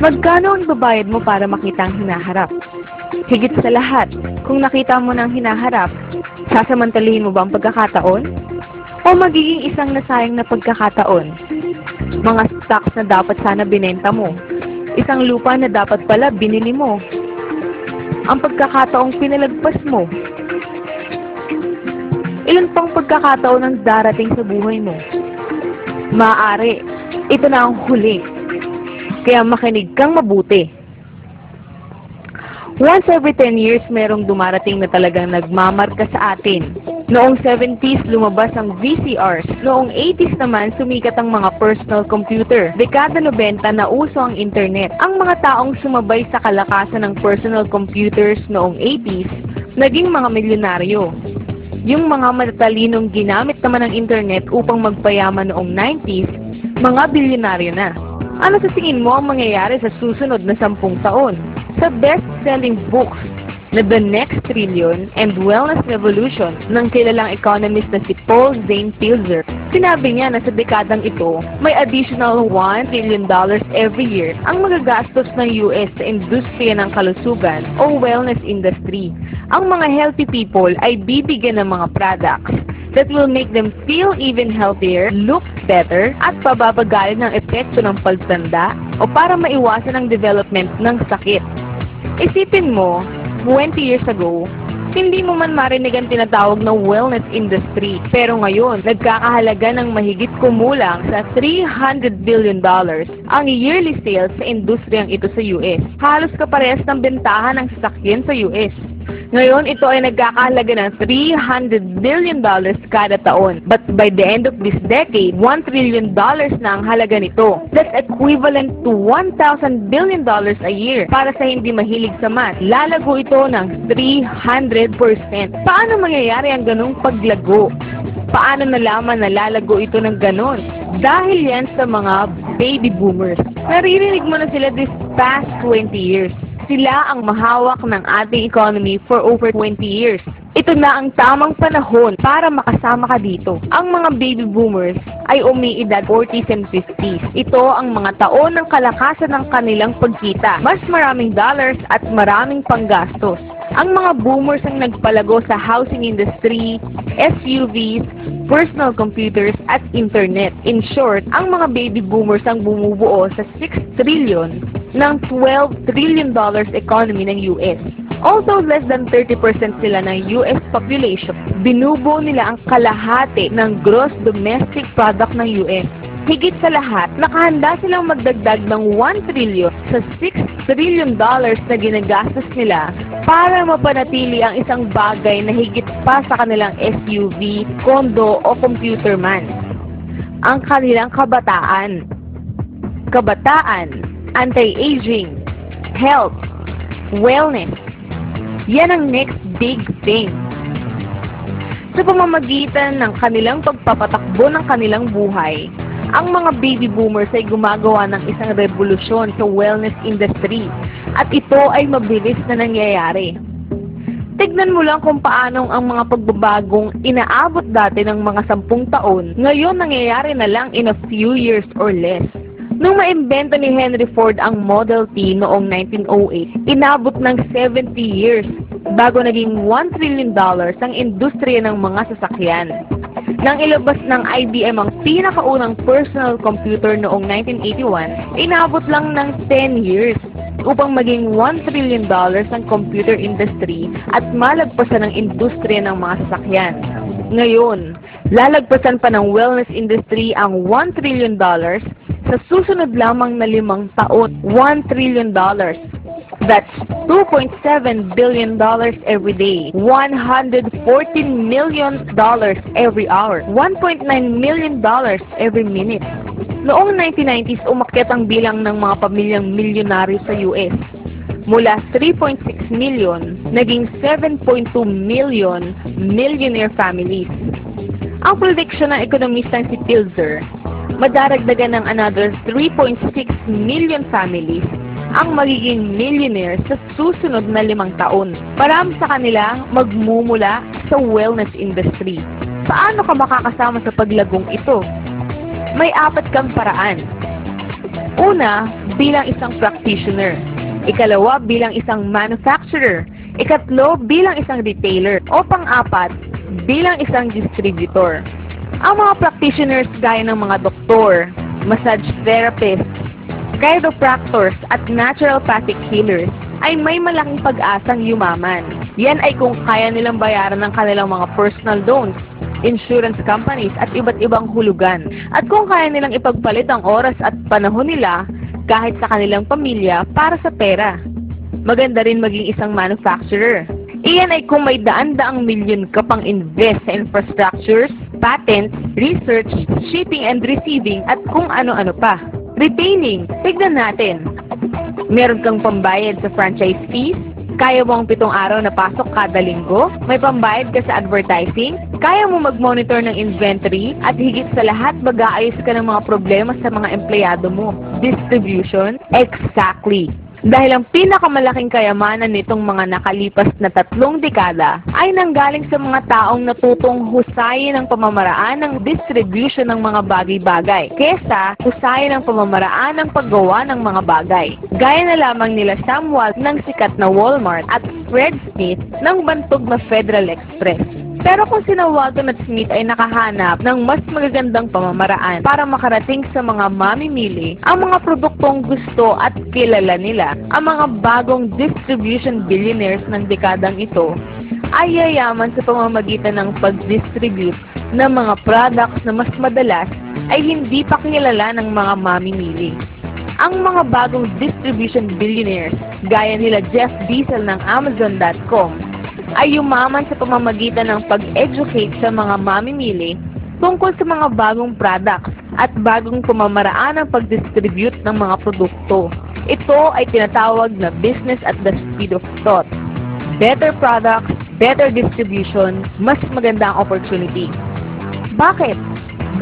Magkano ang babayad mo para makita ang hinaharap? Higit sa lahat, kung nakita mo ng hinaharap, sasamantalihin mo ba ang pagkakataon? O magiging isang nasayang na pagkakataon? Mga stocks na dapat sana binenta mo. Isang lupa na dapat pala binili mo. Ang pagkakataong pinalagpas mo. Ilan pang pagkakataon ang darating sa buhay mo? Maaari, ito na ang huli. Kaya makinig kang mabuti. Once every 10 years, merong dumarating na talagang nagmamarka sa atin. Noong 70s, lumabas ang VCRs. Noong 80s naman, sumikat ang mga personal computer. Dekada 90, nauso ang internet. Ang mga taong sumabay sa kalakasan ng personal computers noong 80s, naging mga milyonaryo. Yung mga matatalinong ginamit naman ng internet upang magpayaman noong 90s, mga bilyonaryo na. Ano sa tingin mo ang mangyayari sa susunod na 10 taon? Sa best-selling books na The Next Trillion and Wellness Revolution ng kilalang economist na si Paul Zane Pilzer, sinabi niya na sa dekadang ito, may additional $1 trillion every year ang magagastos ng US sa industriya ng kalusugan o wellness industry. Ang mga healthy people ay bibigyan ng mga products that will make them feel even healthier, look better, at pababagalin ng epekto ng pagtanda o para maiwasan ang development ng sakit. Isipin mo, 20 years ago, hindi mo man marinig ang tinatawag na wellness industry. Pero ngayon, nagkakahalaga ng mahigit kumulang sa $300 billion ang yearly sales sa industriyang ito sa US. Halos kaparehas ng bentahan ng sasakyan sa US. Ngayon, ito ay nagkakahalaga ng $300 billion kada taon. But by the end of this decade, $1 trillion na ang halaga nito. That's equivalent to $1,000 billion a year. Para sa hindi mahilig sa math, lalago ito ng 300%. Paano mangyayari ang ganong paglago? Paano nalaman na lalago ito ng ganon? Dahil yan sa mga baby boomers. Naririnig mo na sila this past 20 years. Sila ang mahawak ng ating economy for over 20 years. Ito na ang tamang panahon para makasama ka dito. Ang mga baby boomers ay umiidad 40s and 50s. Ito ang mga taon ng kalakasan ng kanilang pagkita. Mas maraming dollars at maraming panggastos. Ang mga boomers ang nagpalago sa housing industry, SUVs, personal computers, at internet. In short, ang mga baby boomers ang bumubuo sa 6 trillion ng $12 trillion economy ng US. Although less than 30% sila ng US population, binubuo nila ang kalahati ng gross domestic product ng US. Higit sa lahat, nakahanda silang magdagdag ng 1 trillion sa $6 trillion na ginagastos nila para mapanatili ang isang bagay na higit pa sa kanilang SUV, kondo o computer man. Ang kanilang kabataan. Kabataan, anti-aging, health, wellness. Yan ang next big thing. Sa pamamagitan ng kanilang pagpapatakbo ng kanilang buhay, ang mga baby boomers ay gumagawa ng isang revolusyon sa wellness industry at ito ay mabilis na nangyayari. Tignan mo lang kung paanong ang mga pagbabagong inaabot dati ng mga 10 taon, ngayon nangyayari na lang in a few years or less. Nung maimbento ni Henry Ford ang Model T noong 1908, inabot ng 70 years bago naging $1 trillion ang industriya ng mga sasakyan. Nang ilabas ng IBM ang pinakaunang personal computer noong 1981, inabot lang ng 10 years upang maging $1 trillion ang computer industry at malagpasan ng industriya ng mga sasakyan. Ngayon, lalagpasan pa ng wellness industry ang $1 trillion sa susunod lamang na 5 taon. $1 trillion. That's $2.7 billion every day, $114 million every hour, $1.9 million every minute. Noong 1990s, umakyat ang bilang ng mga pamilyang milyonaryo sa US. Mula 3.6 million, naging 7.2 million millionaire families. Ang prediction ng ekonomistang si Pilzer, madaragdagan ng another 3.6 million families ang magiging millionaire sa susunod na 5 taon. Marami sa kanila magmumula sa wellness industry. Paano ka makakasama sa paglagong ito? May 4 kang paraan. Una, bilang isang practitioner. Ikalawa, bilang isang manufacturer. Ikatlo, bilang isang retailer. O pang-apat, bilang isang distributor. Ang mga practitioners gaya ng mga doktor, massage therapists, chiropractors at naturopathic healers ay may malaking pag-asang yumaman. Yan ay kung kaya nilang bayaran ng kanilang mga personal loans, insurance companies at iba't ibang hulugan. At kung kaya nilang ipagpalit ang oras at panahon nila kahit sa kanilang pamilya para sa pera. Maganda rin maging isang manufacturer. Iyan ay kung may daan-daang milyon ka pang invest sa infrastructures, patents, research, shipping and receiving at kung ano-ano pa. Retailing, tignan natin. Meron kang pambayad sa franchise fees? Kaya mo ang 7 araw na pasok kada linggo? May pambayad ka sa advertising? Kaya mo mag-monitor ng inventory? At higit sa lahat, mag-aayos ka ng mga problema sa mga empleyado mo? Distribution? Exactly. Dahil ang pinakamalaking kayamanan nitong mga nakalipas na 3 dekada ay nanggaling sa mga taong natutong husayin ang pamamaraan ng distribution ng mga bagay-bagay kesa husayin ang pamamaraan ng paggawa ng mga bagay. Gaya na lamang nila Samuel ng sikat na Walmart at Fred Smith ng bantog na Federal Express. Pero kung sina Walton at Smith ay nakahanap ng mas magagandang pamamaraan para makarating sa mga mamimili ang mga produktong gusto at kilala nila, ang mga bagong distribution billionaires ng dekadang ito ay yayaman sa pamamagitan ng pag-distribute ng mga products na mas madalas ay hindi pa kilala ng mga mamimili. Ang mga bagong distribution billionaires gaya nila Jeff Bezos ng Amazon.com ay yumaman sa pamamagitan ng pag-educate sa mga mamimili tungkol sa mga bagong products at bagong pamamaraan ng pag-distribute ng mga produkto. Ito ay tinatawag na business at the speed of thought. Better products, better distribution, mas maganda ang opportunity. Bakit?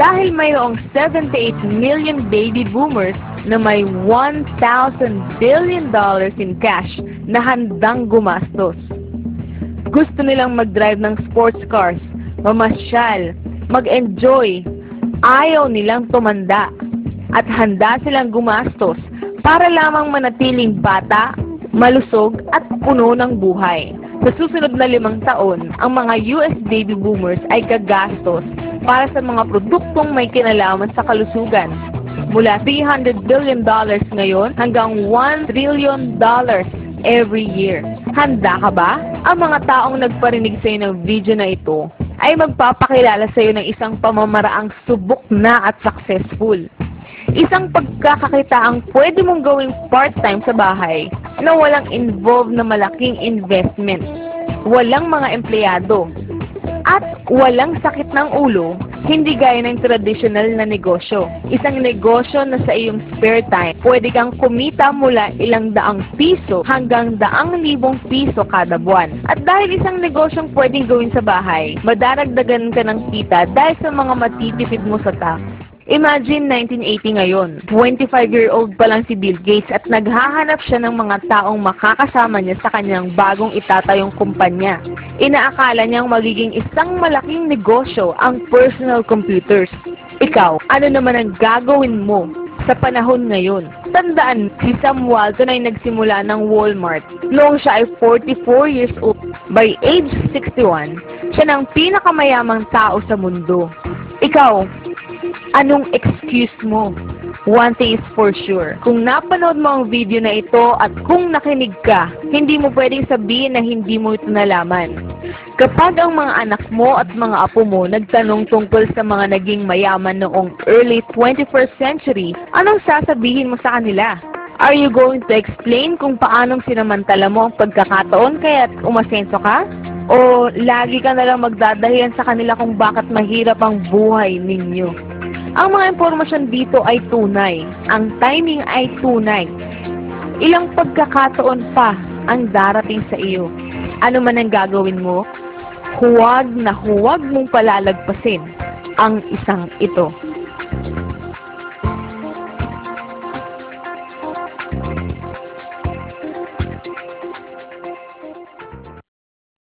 Dahil mayroong 78 million baby boomers na may $1,000 billion in cash na handang gumastos. Gusto nilang mag-drive ng sports cars, mamasyal, mag-enjoy. Ayaw nilang tumanda at handa silang gumastos para lamang manatiling bata, malusog at puno ng buhay. Sa susunod na 5 taon, ang mga US baby boomers ay gagastos para sa mga produktong may kinalaman sa kalusugan. Mula $300 billion ngayon hanggang $1 trillion every year. Handa ka ba? Ang mga taong nagparinig sa iyo ng video na ito ay magpapakilala sa iyo ng isang pamamaraang subok na at successful. Isang pagkakakitaang pwede mong gawing part-time sa bahay na walang involved na malaking investment, walang mga empleyado, at walang sakit ng ulo, hindi gaya ng traditional na negosyo. Isang negosyo na sa iyong spare time, pwede kang kumita mula ilang daang piso hanggang daang libong piso kada buwan. At dahil isang negosyong pwedeng gawin sa bahay, madaragdagan ka ng kita dahil sa mga matitipid mo sa tax. Imagine 1980 ngayon, 25-year-old pa lang si Bill Gates at naghahanap siya ng mga taong makakasama niya sa kanyang bagong itatayong kumpanya. Inaakala niyang magiging isang malaking negosyo ang personal computers. Ikaw, ano naman ang gagawin mo sa panahon ngayon? Tandaan, si Sam Walton ay nagsimula ng Walmart noong siya ay 44 years old. By age 61, siya ng pinakamayamang tao sa mundo. Ikaw, anong excuse mo? One thing is for sure. Kung napanood mo ang video na ito at kung nakinig ka, hindi mo pwedeng sabihin na hindi mo ito nalaman. Kapag ang mga anak mo at mga apo mo nagtanong tungkol sa mga naging mayaman noong early 21st century, anong sasabihin mo sa kanila? Are you going to explain kung paanong sinamantala mo ang pagkakataon kaya't umasenso ka? O lagi ka nalang magdadahilan sa kanila kung bakit mahirap ang buhay ninyo? Ang mga impormasyon dito ay tunay. Ang timing ay tunay. Ilang pagkakataon pa ang darating sa iyo. Ano man ang gagawin mo, huwag na huwag mong palalagpasin ang isang ito.